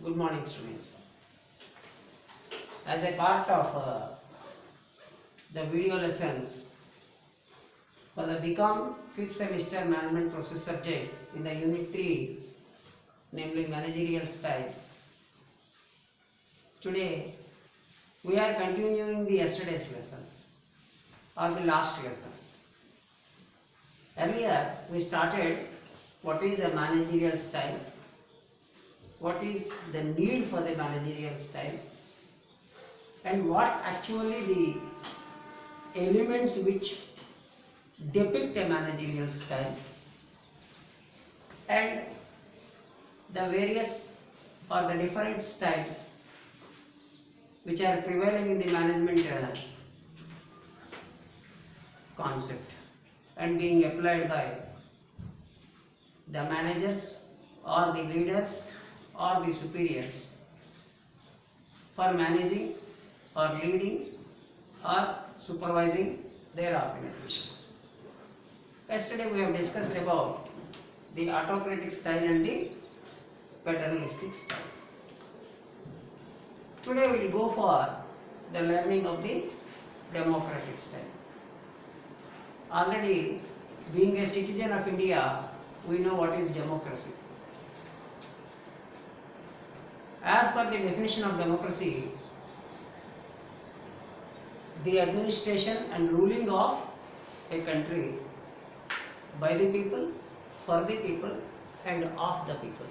Good morning, students. As a part of the video lessons for the Become 5th semester management process subject in the Unit 3, namely managerial styles, today we are continuing the yesterday's lesson or the last lesson. Earlier we started what is a managerial style, what is the need for the managerial style, and what actually the elements which depict a managerial style, and the various or the different styles which are prevailing in the management concept and being applied by the managers or the leaders or the superiors for managing or leading or supervising their organizations. Yesterday we have discussed about the autocratic style and the paternalistic style. Today we will go for the learning of the democratic style. Already, being a citizen of India, we know what is democracy. As per the definition of democracy, the administration and ruling of a country by the people, for the people, and of the people.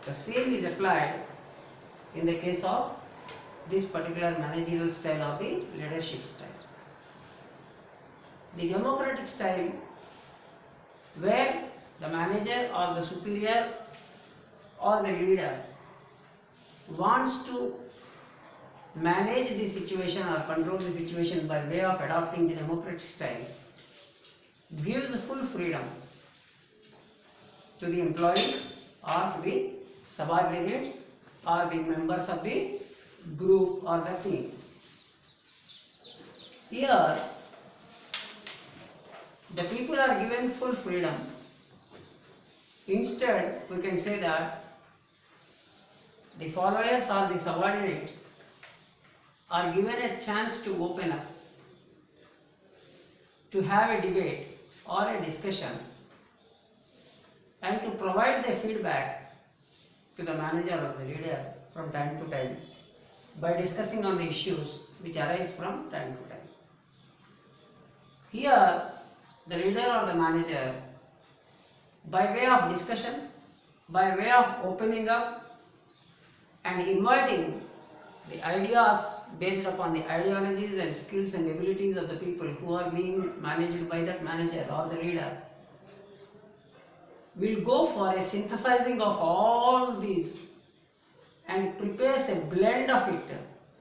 The same is applied in the case of this particular managerial style or the leadership style. The democratic style, where the manager or the superior or the leader wants to manage the situation or control the situation by way of adopting the democratic style, gives full freedom to the employees or to the subordinates or the members of the group or the team. Here, the people are given full freedom. Instead, we can say that the followers or the subordinates are given a chance to open up, to have a debate or a discussion, and to provide the feedback to the manager or the leader from time to time by discussing on the issues which arise from time to time. Here, the leader or the manager, by way of discussion, by way of opening up and inviting the ideas based upon the ideologies and skills and abilities of the people who are being managed by that manager or the leader, will go for a synthesizing of all these and prepares a blend of it,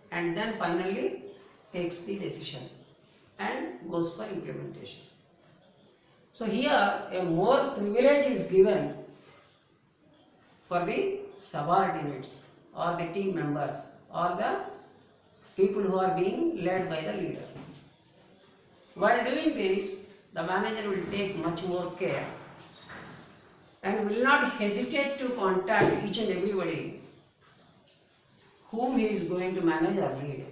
and then finally takes the decision and goes for implementation. So here a more privilege is given for the subordinates or the team members or the people who are being led by the leader. While doing this, the manager will take much more care and will not hesitate to contact each and everybody whom he is going to manage or lead.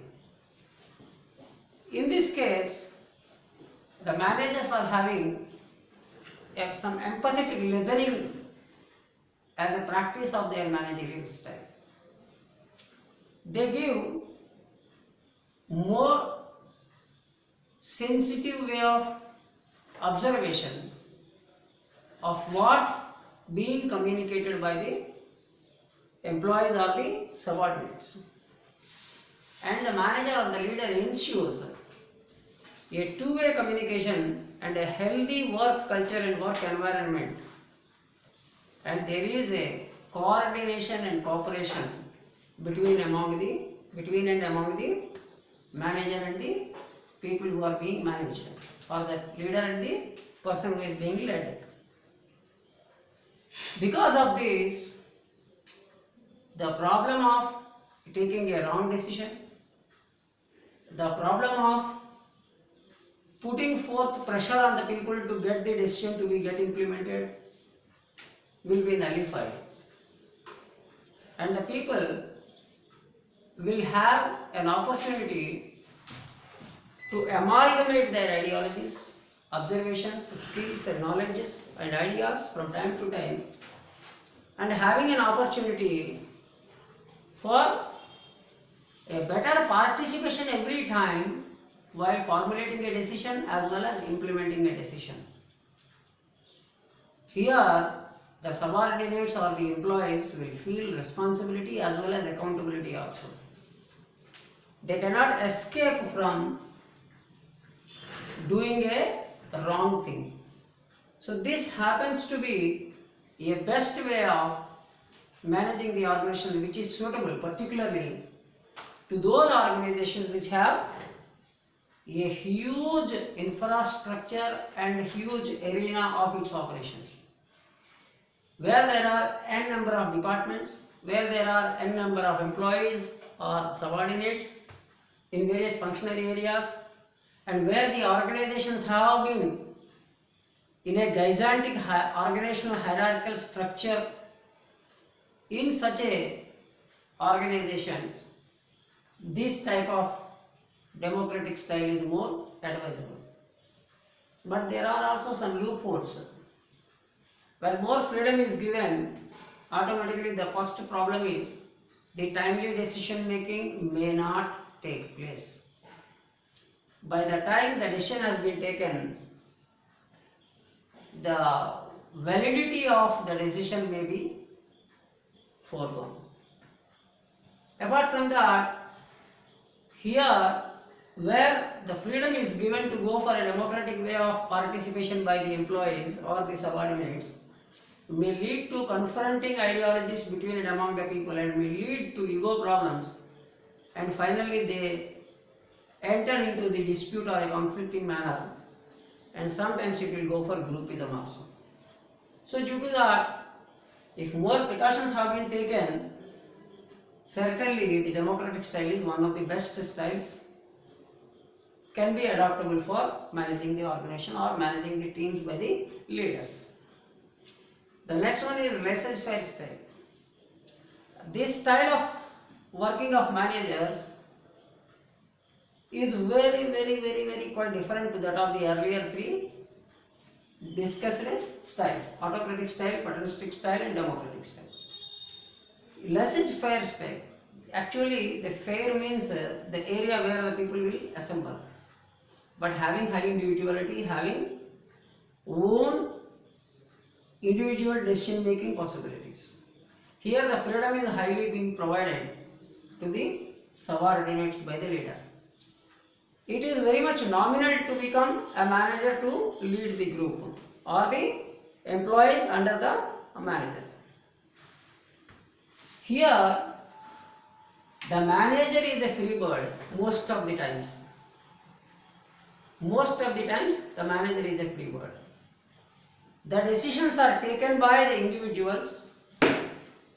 In this case, the managers are having some empathetic listening as a practice of their managerial style. They give more sensitive way of observation of what being communicated by the employees or the subordinates. And the manager or the leader ensures a two-way communication and a healthy work culture and work environment, and there is a coordination and cooperation between and among the manager and the people who are being managed, or the leader and the person who is being led. Because of this, the problem of taking a wrong decision, the problem of putting forth pressure on the people to get the decision to be get implemented will be nullified. and the people will have an opportunity to amalgamate their ideologies, observations, skills and knowledges and ideas from time to time, and having an opportunity for a better participation every time while formulating a decision as well as implementing a decision. Here, the subordinates or the employees will feel responsibility as well as accountability also. They cannot escape from doing a wrong thing. So this happens to be a best way of managing the organization, which is suitable particularly to those organizations which have a huge infrastructure and huge arena of its operations, where there are n number of departments, where there are n number of employees or subordinates in various functional areas, and where the organizations have been in a gigantic organizational hierarchical structure. In such a organizations, this type of democratic style is more advisable. But there are also some loopholes. When more freedom is given, automatically the first problem is the timely decision making may not take place. By the time the decision has been taken, the validity of the decision may be foregone. Apart from that, here where the freedom is given to go for a democratic way of participation by the employees or the subordinates, may lead to confronting ideologies between and among the people and may lead to ego problems, and finally they enter into the dispute or a conflicting manner, and sometimes it will go for groupism also. So due to that, if more precautions have been taken, certainly the democratic style is one of the best styles, can be adaptable for managing the organization or managing the teams by the leaders. The next one is laissez-faire style. This style of working of managers is very quite different to that of the earlier three discussed styles: autocratic style, paternalistic style and democratic style. Laissez-faire style, actually the fair means the area where the people will assemble, but having high individuality, having own individual decision making possibilities. Here the freedom is highly being provided to the subordinates by the leader. It is very much nominal to become a manager to lead the group or the employees under the manager. Here the manager is a free bird most of the times. Most of the times the manager is a free bird. The decisions are taken by the individuals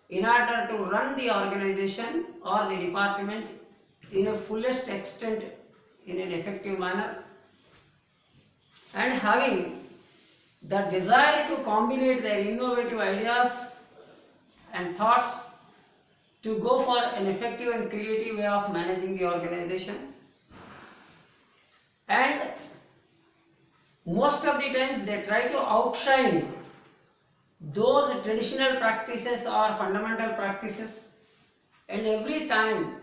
in order to run the organization or the department in a fullest extent in an effective manner, and having the desire to combine their innovative ideas and thoughts to go for an effective and creative way of managing the organization. And most of the times they try to outshine those traditional practices or fundamental practices, and every time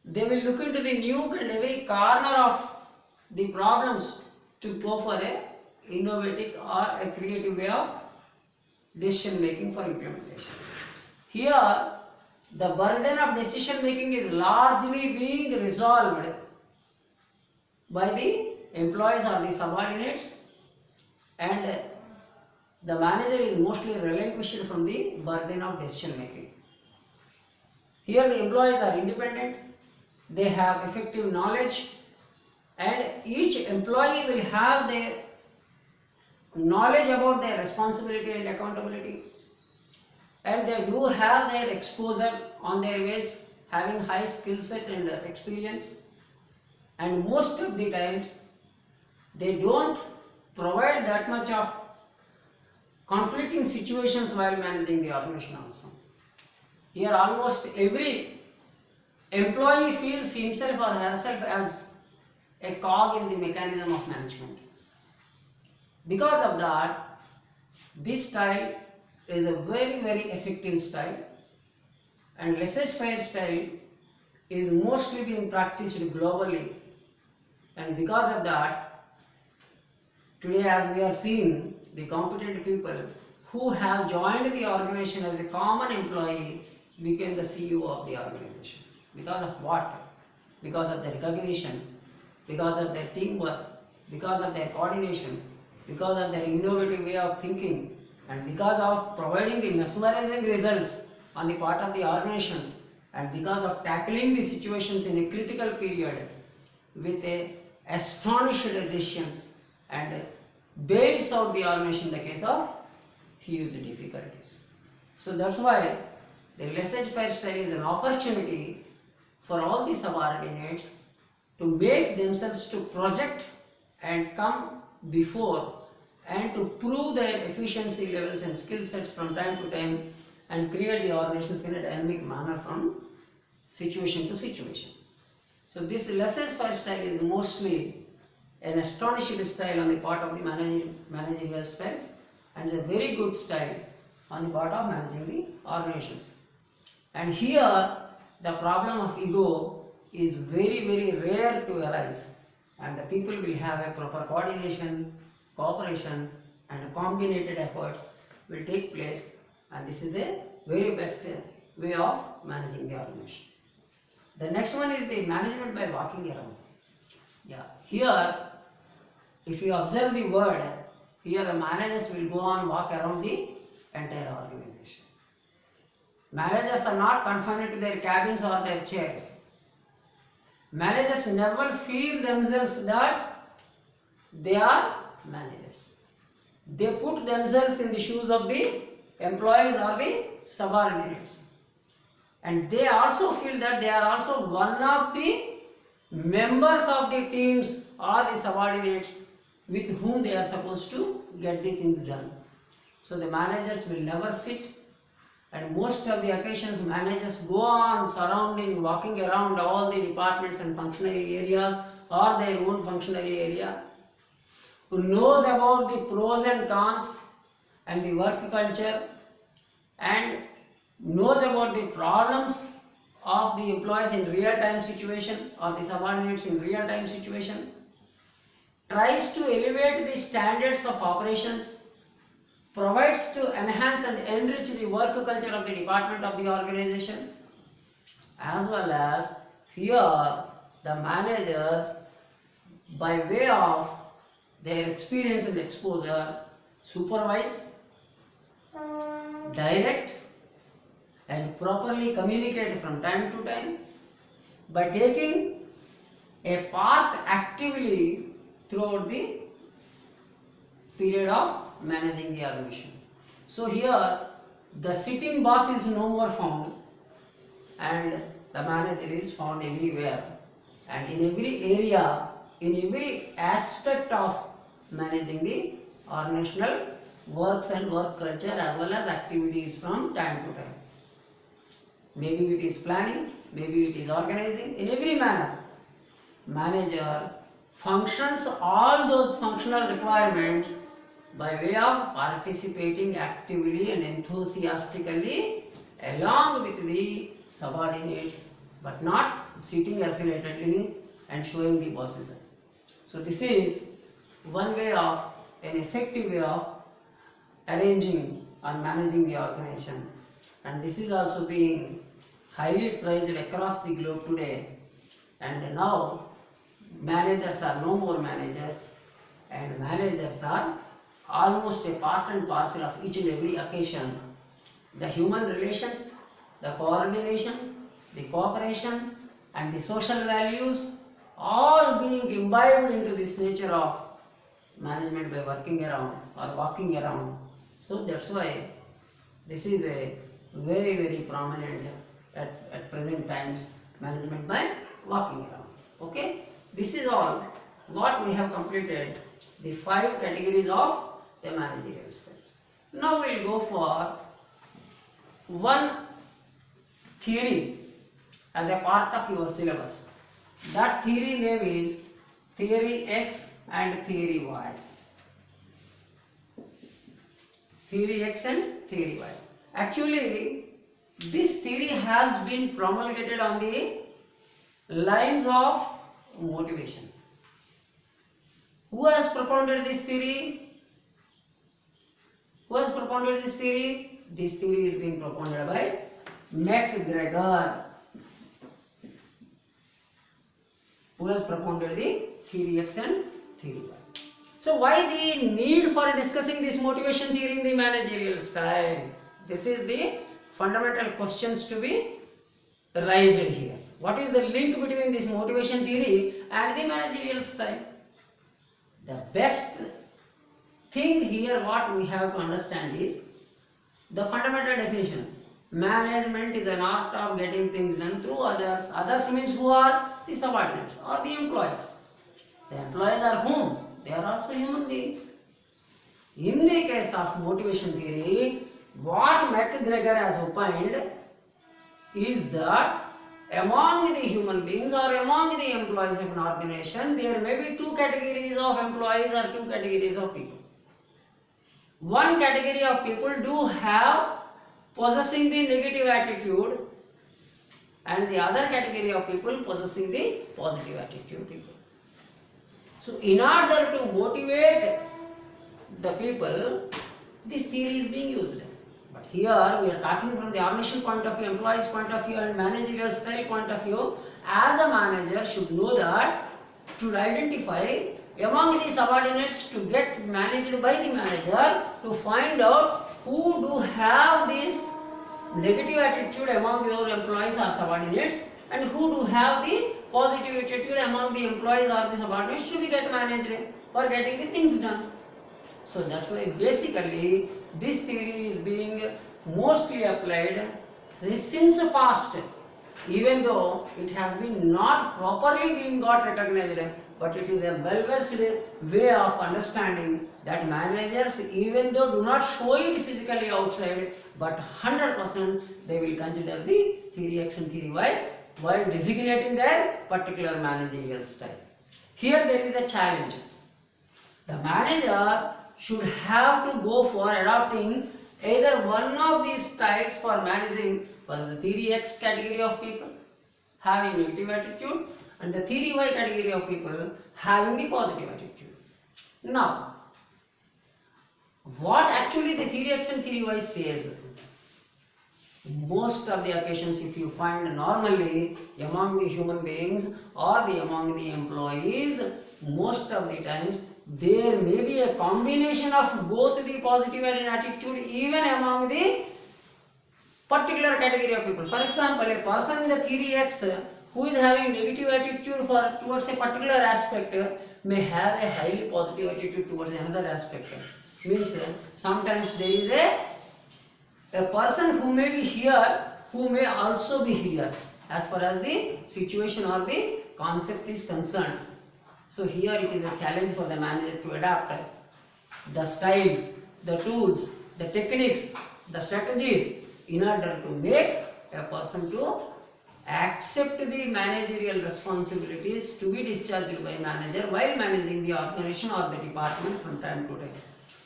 they will look into the nook and every corner of the problems to go for a innovative or a creative way of decision making for implementation. Here the burden of decision making is largely being resolved by the employees or the subordinates, and the manager is mostly relinquished from the burden of decision making. Here the employees are independent, they have effective knowledge, and each employee will have their knowledge about their responsibility and accountability, and they do have their exposure on their ways, having high skill set and experience, and most of the times they don't provide that much of conflicting situations while managing the organization also. Here almost every employee feels himself or herself as a cog in the mechanism of management. Because of that, this style is a very, very effective style, and laissez-faire style is mostly being practiced globally. And because of that, today as we are seeing, the competent people who have joined the organization as a common employee became the CEO of the organization. Because of what? Because of their recognition, because of their teamwork, because of their coordination, because of their innovative way of thinking, and because of providing the mesmerizing results on the part of the organizations, and because of tackling the situations in a critical period with a astonished decisions and bails out the organization in the case of huge difficulties. So that's why the laissez-faire style is an opportunity for all the subordinates to make themselves to project and come before and to prove their efficiency levels and skill sets from time to time and create the organizations in a dynamic manner from situation to situation. So this laissez-faire style is mostly an astonishing style on the part of the managerial styles, and is a very good style on the part of managing the organizations. And here the problem of ego is very, very rare to arise, and the people will have a proper coordination, cooperation, and combined efforts will take place, and this is a very best way of managing the organization. The next one is the management by walking around. Yeah, here if you observe the word, here the managers will go on walk around the entire organization. Managers are not confined to their cabins or their chairs. Managers never feel themselves that they are managers. They put themselves in the shoes of the employees or the subordinates. And they also feel that they are also one of the members of the teams or the subordinates with whom they are supposed to get the things done. So the managers will never sit, and most of the occasions managers go on surrounding, walking around all the departments and functionary areas or their own functionary area, who knows about the pros and cons and the work culture and knows about the problems of the employees in real time situation or the subordinates in real time situation, tries to elevate the standards of operations, provides to enhance and enrich the work culture of the department of the organization, as well as here the managers, by way of their experience and exposure, supervise, direct, and properly communicate from time to time by taking a part actively throughout the period of managing the organization. So here the sitting boss is no more found, and the manager is found everywhere, and in every area, in every aspect of managing the organizational works and work culture as well as activities from time to time. Maybe it is planning, maybe it is organizing, in every manner. Manager functions all those functional requirements by way of participating actively and enthusiastically along with the subordinates, but not sitting isolatedly and showing the bosses. So this is one way of, an effective way of arranging or managing the organization, and this is also being highly prized across the globe today. And now managers are no more managers, and managers are almost a part and parcel of each and every occasion. The human relations, the coordination, the cooperation, and the social values all being imbibed into this nature of management by working around or walking around. So that's why this is a very, very prominent at present times, management by walking around. Okay, this is all what we have completed, the 5 categories of the managerial styles. Now we will go for one theory as a part of your syllabus. That theory name is theory X and theory Y. Theory X and theory Y. Actually, this theory has been promulgated on the lines of motivation. Who has propounded this theory? Who has propounded this theory? This theory is being propounded by MacGregor. Who has propounded the theory X and theory Y. So why the need for discussing this motivation theory in the managerial style? This is the fundamental questions to be raised here. What is the link between this motivation theory and the managerial style? The best thing here what we have to understand is the fundamental definition. Management is an art of getting things done through others. Others means who are? The subordinates or the employees. The employees are whom? They are also human beings. In the case of motivation theory, what MacGregor has opined is that among the human beings or among the employees of an organization, there may be two categories of employees or two categories of people. One category of people do have possessing the negative attitude, and the other category of people possessing the positive attitude people. So in order to motivate the people, this theory is being used. But here we are talking from the organization point of view, employees point of view and managerial style point of view. As a manager should know that to identify among the subordinates to get managed by the manager, to find out who do have this negative attitude among your employees or subordinates and who do have the positive attitude among the employees or the subordinates to be get managed for getting the things done. So that's why basically this theory is being mostly applied since the past, even though it has been not properly being got recognized, but it is a well-versed way of understanding that managers, even though do not show it physically outside, but 100% they will consider the theory X and theory Y while designating their particular managerial style. Here there is a challenge. The manager should have to go for adopting either one of these styles for managing for the theory X category of people having negative attitude and the theory Y category of people having the positive attitude. Now, what actually the theory X and theory Y says? Most of the occasions, if you find normally among the human beings or among the employees, most of the times there may be a combination of both the positive attitude even among the particular category of people. For example, a person in the theory X who is having negative attitude towards a particular aspect may have a highly positive attitude towards another aspect. Means sometimes there is a person who may be here who may also be here as far as the situation or the concept is concerned. So here it is a challenge for the manager to adapt the styles, the tools, the techniques, the strategies in order to make a person to accept the managerial responsibilities to be discharged by manager while managing the organization or the department from time to time.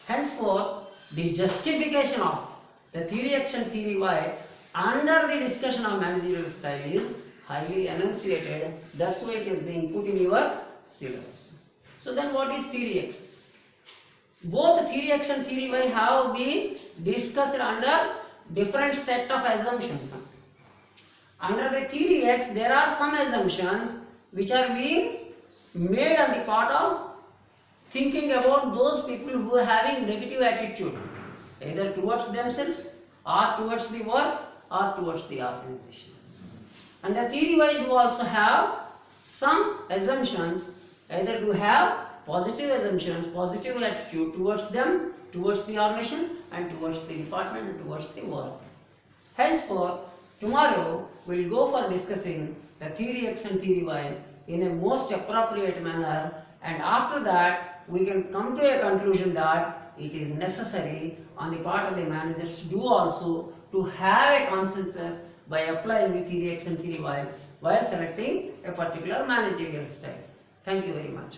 Henceforth, the justification of the theory X and theory Y under the discussion of managerial style is highly enunciated. That's why it is being put in your syllabus. So then what is theory X? Both theory X and theory Y have been discussed under different set of assumptions. Under the theory X, there are some assumptions which are being made on the part of thinking about those people who are having negative attitude, either towards themselves or towards the work or towards the organization. Under theory Y, you also have some assumptions, either to have positive assumptions, positive attitude towards them, towards the organization and towards the department and towards the work. Henceforth, tomorrow we will go for discussing the theory X and theory Y in a most appropriate manner, and after that we can come to a conclusion that it is necessary on the part of the managers to do also to have a consensus by applying the theory X and theory Y while selecting a particular managerial style. Thank you very much.